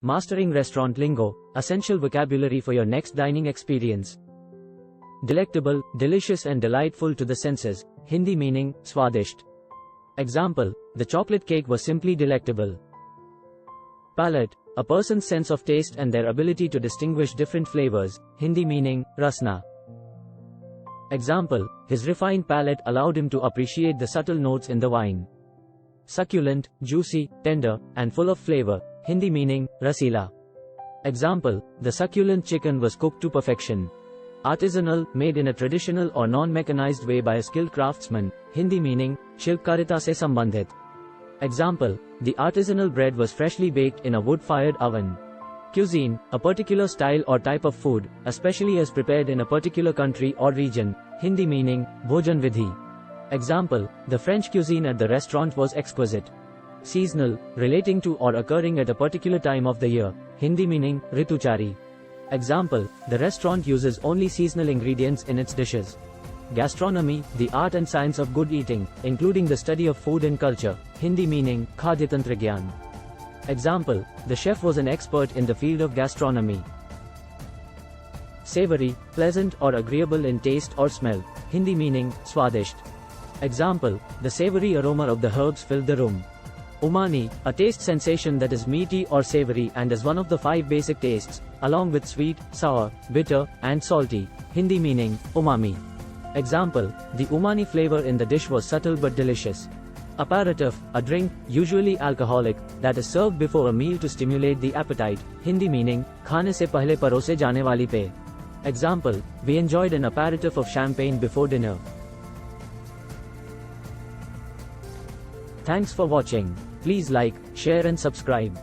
Mastering restaurant lingo, essential vocabulary for your next dining experience. Delectable, delicious and delightful to the senses, Hindi meaning, swadisht. Example, the chocolate cake was simply delectable. Palate, a person's sense of taste and their ability to distinguish different flavors, Hindi meaning, rasna. Example, his refined palate allowed him to appreciate the subtle notes in the wine. Succulent, juicy, tender, and full of flavor, Hindi meaning, rasila. Example, the succulent chicken was cooked to perfection. Artisanal, made in a traditional or non-mechanized way by a skilled craftsman, Hindi meaning, shilpkarita se sambandhit. Example, the artisanal bread was freshly baked in a wood-fired oven. Cuisine, a particular style or type of food, especially as prepared in a particular country or region, Hindi meaning, bhojan vidhi. Example, the French cuisine at the restaurant was exquisite. Seasonal, relating to or occurring at a particular time of the year, Hindi meaning, rituchari. Example, the restaurant uses only seasonal ingredients in its dishes. Gastronomy, the art and science of good eating, including the study of food and culture, Hindi meaning, khadya tantra gyan. Example, the chef was an expert in the field of gastronomy. Savory, pleasant or agreeable in taste or smell, Hindi meaning, swadisht. Example, the savory aroma of the herbs filled the room. Umami, a taste sensation that is meaty or savory and is one of the 5 basic tastes, along with sweet, sour, bitter, and salty, Hindi meaning, umami. Example, the umami flavor in the dish was subtle but delicious. Aperitif, a drink, usually alcoholic, that is served before a meal to stimulate the appetite, Hindi meaning, khane se pahle parose jane wali pe. Example, we enjoyed an aperitif of champagne before dinner. Thanks for watching. Please like, share and subscribe.